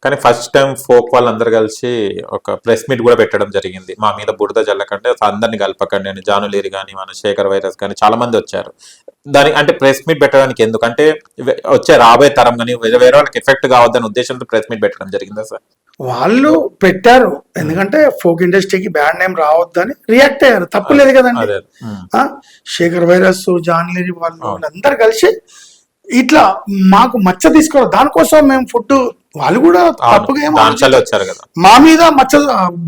కానీ first time folk వాళ్ళందరూ కలిసి ఒక ప్రెస్ మీట్ కూడా పెట్టడం జరిగింది. మా మీద బురద జల్లకంటే అందరిని కలపకండి అని. జానులేరి కానీ మన శేఖర్ వైరస్ కానీ చాలా మంది వచ్చారు. దానికి అంటే ప్రెస్ మీట్ పెట్టడానికి ఎందుకంటే వచ్చే రాబోయే తరం కానీ వేరే వాళ్ళకి ఎఫెక్ట్ కావద్దనే ఉద్దేశంతో ప్రెస్ మీట్ పెట్టడం జరిగిందా సార్? వాళ్ళు పెట్టారు ఎందుకంటే ఫోక్ ఇండస్ట్రీకి బ్యాడ్ నేమ్ రావద్దని రియాక్ట్ అయ్యారు. తప్పులేదు కదండి. శేఖర్ వైరస్, జాన్లేరి వాళ్ళందరూ కలిసి ఇట్లా మాకు మచ్చ తీసుకోవాలి, దానికోసం మేము ఫుడ్, వాళ్ళు కూడా తప్పుగా వచ్చారు కదా మా మీద మచ్చ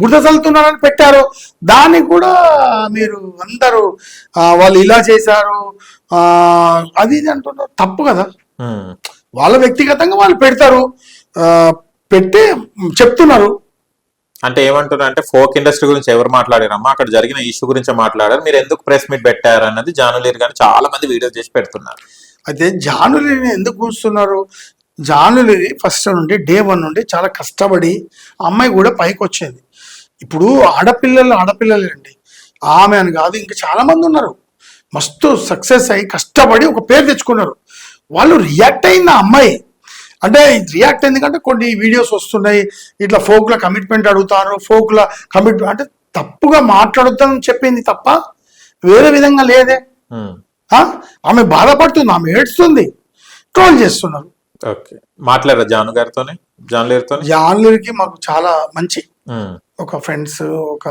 బురద చల్లుతున్నారని పెట్టారు. దానికి కూడా మీరు అందరూ వాళ్ళు ఇలా చేశారు అది ఇది అంటున్నారు, తప్పు కదా. వాళ్ళ వ్యక్తిగతంగా వాళ్ళు పెడతారు, పెట్టి చెప్తున్నారు. అంటే ఏమంటున్నారు అంటే ఫోక్ ఇండస్ట్రీ గురించి ఎవరు మాట్లాడారమ్మా, అక్కడ జరిగిన ఇష్యూ గురించి మాట్లాడారు, మీరు ఎందుకు ప్రెస్ మీట్ పెట్టారు అన్నది జానులేరి కానీ చాలా మంది వీడియోస్ చేసి పెడుతున్నారు. అయితే జానులేరిని ఎందుకు కూర్చున్నారు? జానులేరి ఫస్ట్ నుండి డే 1 నుండి చాలా కష్టపడి అమ్మాయి కూడా పైకి వచ్చేది. ఇప్పుడు ఆడపిల్లలే అండి, ఆమె అని కాదు ఇంకా చాలా మంది ఉన్నారు, మస్తు సక్సెస్ అయ్యి కష్టపడి ఒక పేరు తెచ్చుకున్నారు. వాళ్ళు రియాక్ట్ అయింది అమ్మాయి అంటే రియాక్ట్ ఎందుకంటే కొన్ని వీడియోస్ వస్తున్నాయి ఇట్లా ఫోక్ల కమిట్మెంట్ అడుగుతారు, ఫోక్ల కమిట్మెంట్ అంటే తప్పుగా మాట్లాడుతానని చెప్పింది తప్ప వేరే విధంగా లేదే. ఆమె బాధపడుతుంది, ఆమె ఏడుస్తుంది, ట్రోల్ చేస్తున్నారు. మాట్లాడారు జాన్లేరికి మాకు చాలా మంచి ఒక ఫ్రెండ్స్, ఒక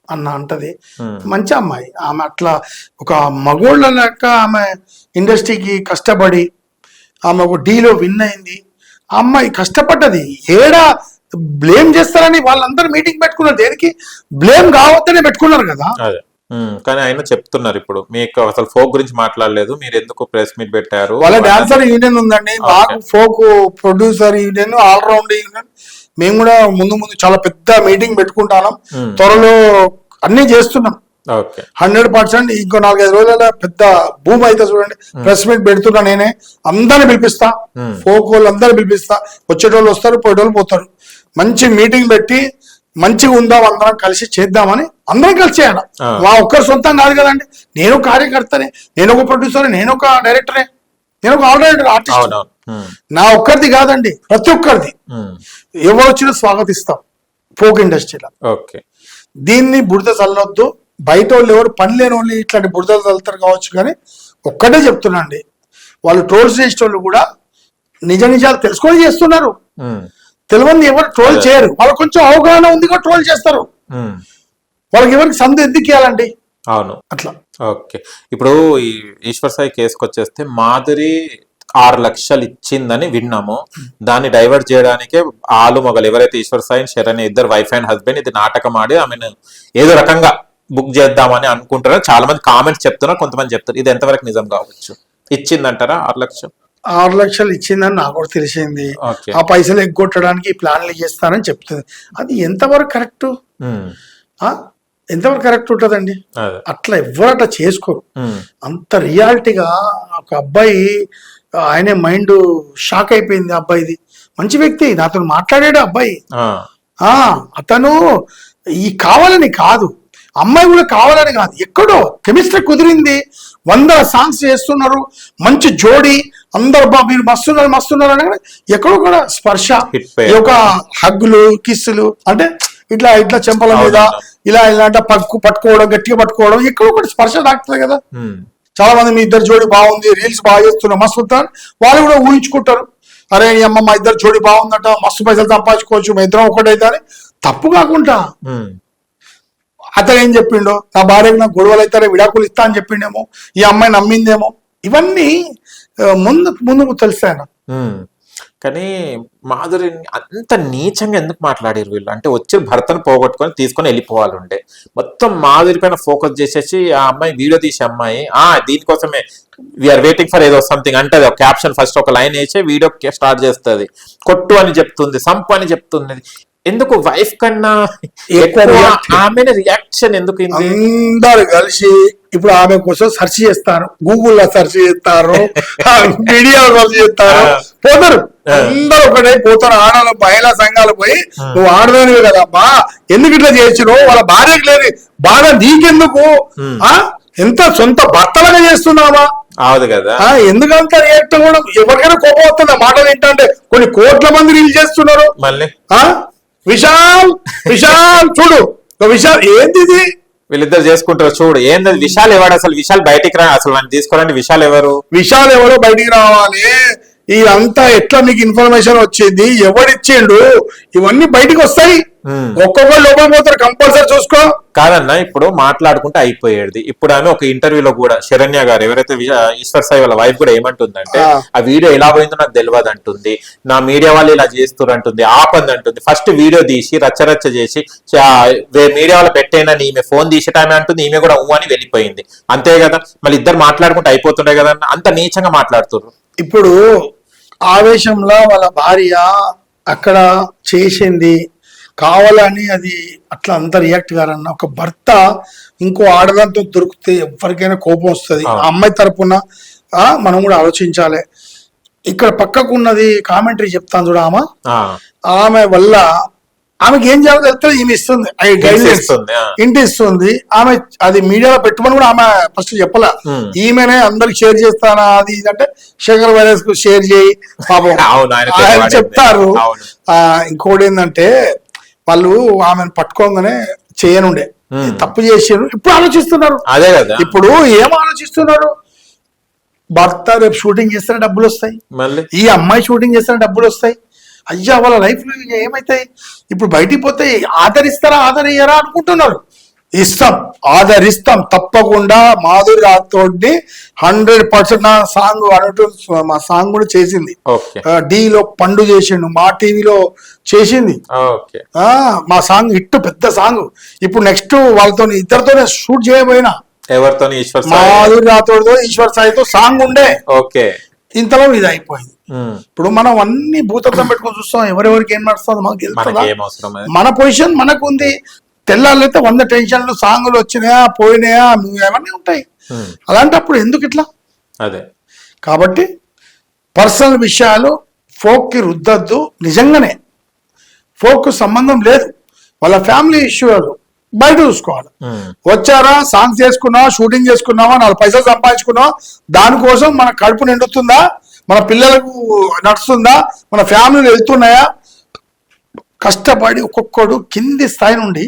అన్న అంటది, మంచి అమ్మాయి. ఆమె అట్లా ఒక మగోళ్ళ లెక్క ఆమె ఇండస్ట్రీకి కష్టపడి ఆమె ఒక డీలో విన్ అయింది. ఆ అమ్మాయి కష్టపడ్డది. ఏడా బ్లేమ్ చేస్తారని వాళ్ళందరూ మీటింగ్ పెట్టుకున్నారు, దేనికి బ్లేమ్ కావద్దనే పెట్టుకున్నారు కదా. కానీ ఆయన చెప్తున్నారు ఇప్పుడు మీకు అసలు ఫోక్ గురించి మాట్లాడలేదు, మీరు ఎందుకు ప్రెస్ మీట్ పెట్టారు. వాళ్ళ డాన్సర్ యూనియన్ ఉందండి, మాకు folk producer union, all round union, మేము కూడా ముందు చాలా పెద్ద మీటింగ్ పెట్టుకుంటాం, త్వరలో అన్ని చేస్తున్నాం 100%. ఇంకో 4-5 రోజుల పెద్ద భూమి అయితే చూడండి, ప్రెస్ మీట్ పెడుతున్నా నేనే, అందరిని పిలిపిస్తా, ఫోక్ వాళ్ళు అందరిని పిలిపిస్తా, వచ్చేటోళ్ళు వస్తారు, పోయేటోళ్ళు పోతారు. మంచి మీటింగ్ పెట్టి మంచిగా ఉందాం, అందరం కలిసి చేద్దామని అందరం కలిసి చేయాలి. మా ఒక్కరు సొంతం కాదు కదండి, నేను కార్యకర్తనే, నేను ఒక ప్రొడ్యూసర్, నేను ఒక డైరెక్టరే, నేను ఒక ఆల్రౌండర్ ఆర్టిస్ట్. నా ఒక్కరిది కాదండి, ప్రతి ఒక్కరిది. ఎవరు వచ్చినా స్వాగతిస్తాం ఫోక్ ఇండస్ట్రీలో. దీన్ని బురద చల్లొద్దు, బయట వాళ్ళు ఎవరు పని లేని వాళ్ళు ఇట్లాంటి బురదలు చల్లుతారు కావచ్చు, కానీ ఒక్కటే చెప్తున్నా అండి, వాళ్ళు ట్రోల్స్ చేసే వాళ్ళు కూడా నిజాలు తెలుసుకొని చేస్తున్నారు. తెలియని ఎవరు ట్రోల్ చేయరు, వాళ్ళకి కొంచెం అవగాహన ఉంది కూడా ట్రోల్ చేస్తారు. వాళ్ళకి ఎవరికి సందు ఎందుకు ఇవ్వాలండి? అవును, అట్లా. ఓకే, ఇప్పుడు ఈ ఈశ్వర్ సాయి కేసుకు వచ్చేస్తే మాధురి 6 లక్షలు ఇచ్చిందని విన్నాము. దాన్ని డైవర్ట్ చేయడానికే మొగలు ఎవరైతే ఈశ్వర్ సాయి శరణ్ ఇద్దరు వైఫ్ అండ్ హస్బెండ్ ఇది నాటకం ఆడి ఆమెను ఏదో రకంగా బుక్ చేద్దామని అనుకుంటారు. చాలా మంది కామెంట్స్ చెప్తున్నారు, కొంతమంది చెప్తారు. ఇది ఎంతవరకు నిజం కావచ్చు? ఇచ్చిందంటారా 6 లక్షలు? 6 లక్షలు ఇచ్చిందని నాకు కూడా తెలిసింది. ఆ పైసలు ఎగ్గొట్టడానికి ప్లాన్లు చేస్తానని చెప్తుంది. అది ఎంతవరకు కరెక్ట్? ఎంతవరకు కరెక్ట్ ఉంటుందండి? అట్లా ఎవరు అట్లా చేసుకోరు. అంత రియాలిటీగా ఒక అబ్బాయి, ఆయనే మైండ్ షాక్ అయిపోయింది. అబ్బాయిది మంచి వ్యక్తి, నాతో మాట్లాడాడు అబ్బాయి. అతను ఈ కావాలని కాదు, అమ్మాయి కూడా కావాలని కాదు, ఎక్కడో కెమిస్ట్రీ కుదిరింది. 100 సాంగ్స్ చేస్తున్నారు, మంచి జోడి, అందరు మీరు మస్తున్నారు అని ఎక్కడో కూడా స్పర్శ, ఒక హగ్గులు, కిస్సులు, అంటే ఇట్లా చెంపల మీద ఇలా అంటే పట్టుకోవడం, గట్టిగా పట్టుకోవడం, ఎక్కడో కూడా స్పర్శ తాకుతుంది కదా. చాలా మంది మీ ఇద్దరు జోడి బాగుంది, రీల్స్ బాగా చేస్తున్నారు, మస్తు వాళ్ళు కూడా ఊహించుకుంటారు, అరే అమ్మ మా ఇద్దరు జోడి బాగుందట, మస్తు పైసలు సంపాదించుకోవచ్చు, మా ఇద్దరం ఒకటైతే అని. తప్పు కాకుండా అతను ఏం చెప్పిండో, నా భార్యకు నాకు గొడవలు అవుతారే విడాకులు ఇస్తా అని చెప్పిండేమో, ఈ అమ్మాయి నమ్మిందేమో, ఇవన్నీ ముందుకు తెలుస్తాయన. కానీ మాధురి అంత నీచంగా ఎందుకు మాట్లాడారు వీళ్ళు? అంటే వచ్చి భర్తను పోగొట్టుకొని తీసుకొని వెళ్ళిపోవాలంటే మొత్తం మాధురి పైన ఫోకస్ చేసేసి ఆ అమ్మాయి వీడియో తీసే అమ్మాయి దీనికోసమే వీఆర్ వెయిటింగ్ ఫర్ ఏదో సంథింగ్ అంటే క్యాప్షన్ ఫస్ట్ ఒక లైన్ వేసే వీడియో స్టార్ట్ చేస్తుంది, కొట్టు అని చెప్తుంది, సంపు అని చెప్తుంది. ఎందుకు వైఫ్ కన్నా ఆమె రియాక్షన్ ఎందుకు? అందరు కలిసి ఇప్పుడు ఆమె కోసం సెర్చ్ చేస్తారు, గూగుల్లో సెర్చ్ చేస్తారు, మీడియాలో సెర్చ్ చేస్తారు, పోతారు అందరూ ఒకటే పోతారు. ఆడవాళ్ళు మహిళా సంఘాలు పోయి నువ్వు ఆడదానివే కదమ్మా, ఎందుకు ఇట్లా చేసినావు, వాళ్ళ భార్యకు లేదు బాధ నీకెందుకు, ఎంత సొంత భర్తలుగా చేస్తున్నావా, అవదు కదా. ఎందుకంత రియాక్ట్ అవ్వడం? ఎవరికైనా కోపం వస్తుంది ఆ మాటలు ఏంటంటే కొన్ని కోట్ల మంది రీల్ చేస్తున్నారు. మళ్ళీ విశాల్ విశాల్ చూడు విశాల్ ఏంది ఇది వీళ్ళిద్దరు చేసుకుంటారు చూడు. ఏంది విశాల్ ఎవడు అసలు? విశాల్ బయటికి రా అసలు, నన్ను తీసుకోవాలంటే విశాల్ ఎవరు? విశాల్ ఎవరో బయటికి రావాలి. ఇదంతా ఎట్లా నీకు ఇన్ఫర్మేషన్ వచ్చింది, ఎవడిచ్చిండు, ఇవన్నీ బయటికి వస్తాయి. ఒక్కొక్కరు లోపల పోతారు, కంపల్సరీ చూసుకో. కాదన్నా ఇప్పుడు మాట్లాడుకుంటే అయిపోయేది. ఇప్పుడు ఆమె ఒక ఇంటర్వ్యూలో కూడా శరణ్య గారు ఎవరైతే ఈశ్వర్ సాయి వాళ్ళ వైఫ్ కూడా ఏమంటుందంటే, ఆ వీడియో ఎలా పోయిందో నాకు తెలియదు అంటుంది, నా మీడియా వాళ్ళు ఇలా చేస్తున్నారు అంటుంది, ఆపంది అంటుంది. ఫస్ట్ వీడియో తీసి రచ్చరచ్చ చేసి మీడియా వాళ్ళు పెట్టేనని ఈమె ఫోన్ తీసేటామె అంటుంది, ఈమె కూడా అని వెళ్ళిపోయింది. అంతే కదా, మళ్ళీ ఇద్దరు మాట్లాడుకుంటే అయిపోతుండే కదా. అంత నీచంగా మాట్లాడుతున్నారు. ఇప్పుడు ఆవేశంలో వాళ్ళ భార్య అక్కడ చేసింది కావాలని, అది అట్లా అంత రియాక్ట్ గారన్న. ఒక భర్త ఇంకో ఆడదాంతో దొరికితే ఎవరికైనా కోపం వస్తుంది. ఆ అమ్మాయి తరపున మనం కూడా ఆలోచించాలి. ఇక్కడ పక్కకు ఉన్నది కామెంటరీ చెప్తాను చూడ, ఆమె వల్ల ఆమెకి ఏం చేయాలో తెలుస్తుంది, ఈమె ఇస్తుంది గైడ్లైన్స్, ఇంటి ఇస్తుంది. ఆమె అది మీడియాలో పెట్టుమని కూడా ఆమె ఫస్ట్ చెప్పలే. ఈమెనే అందరికి షేర్ చేస్తానా అది ఇది అంటే, శేఖర్ వైరస్ కు షేర్ చేయి పాపం ఆయన చెప్తారు. ఇంకోటి ఏంటంటే వాళ్ళు ఆమెను పట్టుకోగానే చేయనుండే, తప్పు చేసారు, ఇప్పుడు ఆలోచిస్తున్నారు. అదే కదా, ఇప్పుడు ఏం ఆలోచిస్తున్నారు? భర్త రేపు షూటింగ్ చేస్తే డబ్బులు వస్తాయి, ఈ అమ్మాయి షూటింగ్ చేస్తే డబ్బులు వస్తాయి. అయ్యా వాళ్ళ లైఫ్ లో ఏమైతాయి? ఇప్పుడు బయటికి పోతే ఆదరిస్తారా ఆదరయ్యారా అనుకుంటున్నారు. ఇస్తాం, ఆదరిస్తాం తప్పకుండా. మాధురి రాథోడ్ని 100% నా సాంగ్ అన్నట్టు మా సాంగ్ కూడా చేసింది. డీలో పండు చేసిండు, మా టీవీలో చేసింది. మా సాంగ్ హిట్, పెద్ద సాంగ్. ఇప్పుడు నెక్స్ట్ వాళ్ళతో ఇద్దరితోనే షూట్ చేయబోయినా. ఎవరితో? మాధురి రాథోడ్తో ఈశ్వర్ సాయితో సాంగ్ ఉండే. ఇంతలో ఇది అయిపోయింది. ఇప్పుడు మనం అన్ని భూతత్వం పెట్టుకొని చూస్తాం, ఎవరెవరికి ఏం నడుస్తుందో మాకు తెలుస్తుందా? మన పొజిషన్ మనకు ఉంది. తెల్లాళ్ళైతే 100 టెన్షన్లు, సాంగులు వచ్చినాయా పోయినాయా అవన్నీ ఉంటాయి. అలాంటప్పుడు ఎందుకు ఇట్లా? అదే కాబట్టి పర్సనల్ విషయాలు ఫోక్ కి రుద్దద్దు. నిజంగానే ఫోక్ సంబంధం లేదు, వాళ్ళ ఫ్యామిలీ ఇష్యూ బయట చూసుకోవాలి. వచ్చారా, సాంగ్స్ చేసుకున్నావా, షూటింగ్ చేసుకున్నావా, 4 పైసలు సంపాదించుకున్నావా, దానికోసం మన కడుపు నిండుతుందా, మన పిల్లలకు నడుస్తుందా, మన ఫ్యామిలీలు వెళ్తున్నాయా? కష్టపడి ఒక్కొక్కడు కింది స్థాయి నుండి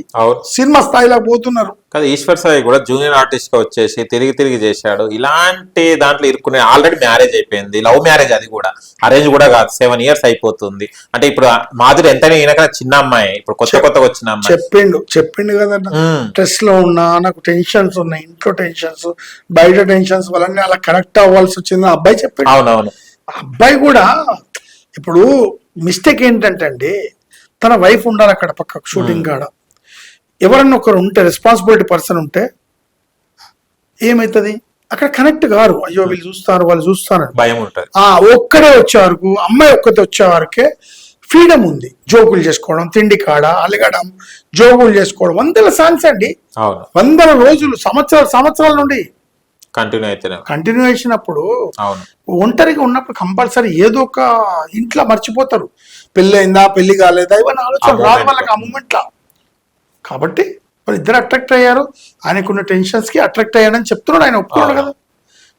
సినిమా స్థాయిలోకి పోతున్నారు కదా. ఈశ్వర్ సాయి కూడా జూనియర్ ఆర్టిస్ట్ గా వచ్చేసి తిరిగి చేశాడు. ఇలాంటి దాంట్లో ఇరుక్కునే ఆల్రెడీ మ్యారేజ్ అయిపోయింది, లవ్ మ్యారేజ్, అది కూడా అరేంజ్ కూడా కాదు. 7 years అయిపోతుంది. అంటే ఇప్పుడు మాధురి ఎంతైనా ఈయన చిన్న అమ్మాయి, ఇప్పుడు కొత్తగా వచ్చిన అమ్మాయి. చెప్పిండు కదా, స్ట్రెస్ లో ఉన్నా, నాకు టెన్షన్స్ ఉన్నాయి, ఇంట్లో టెన్షన్స్, బయట టెన్షన్స్ వల్ల అలా కనెక్ట్ అవ్వాల్సి వచ్చింది అబ్బాయి చెప్పిండు. అవునవును, అబ్బాయి కూడా ఇప్పుడు మిస్టేక్ ఏంటంటే అండి, తన వైఫ్ ఉండాలి అక్కడ పక్క షూటింగ్ కాడ. ఎవరన్నా ఒకరు ఉంటే, రెస్పాన్సిబిలిటీ పర్సన్ ఉంటే ఏమైతుంది, అక్కడ కనెక్ట్ గారు. అయ్యో వీళ్ళు చూస్తారు, వాళ్ళు చూస్తారు, భయం ఉంటుంది. ఒక్కడే వచ్చే వరకు, అమ్మాయి ఒక్కతే వచ్చే వరకే ఫ్రీడమ్ ఉంది. జోకులు చేసుకోవడం, తిండి కాడ అలగడం, జోకులు చేసుకోవడం. 100 సాంగ్స్ అండి, 100 రోజులు, సంవత్సరాల నుండి కంటిన్యూ చేసినప్పుడు ఒంటరిగా ఉన్నప్పుడు కంపల్సరీ ఏదో ఒక ఇంట్లో మర్చిపోతారు. పెళ్లి అయిందా, పెళ్లి కాలేదా, ఇవన్నీ ఆలోచన రాదు వాళ్ళకి ఆ మూమెంట్ లా. కాబట్టి వాళ్ళు ఇద్దరు అట్రాక్ట్ అయ్యారు. ఆయనకున్న టెన్షన్స్ కి అట్రాక్ట్ అయ్యాడని చెప్తున్నాడు, ఆయన ఒప్పుకున్నాడు కదా.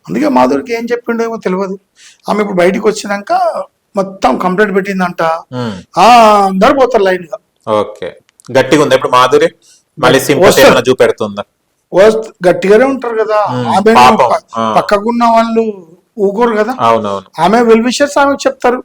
అందుకే మాధురికి ఏం చెప్పిండో ఏమో తెలియదు. ఆమె ఇప్పుడు బయటకు వచ్చినాక మొత్తం కంప్లైంట్ పెట్టిందంట. అందరు పోతారు లైన్ గా. గట్టిగా ఉంది ఇప్పుడు మాధురి, మళ్ళీ చూపెడుతుందా? గట్టిగానే ఉంటారు కదా. ఆమె పక్కకున్న వాళ్ళు ఊకోరు కదా. అవునవును, ఆమె వెల్ విషర్స్ ఆమె చెప్తారు.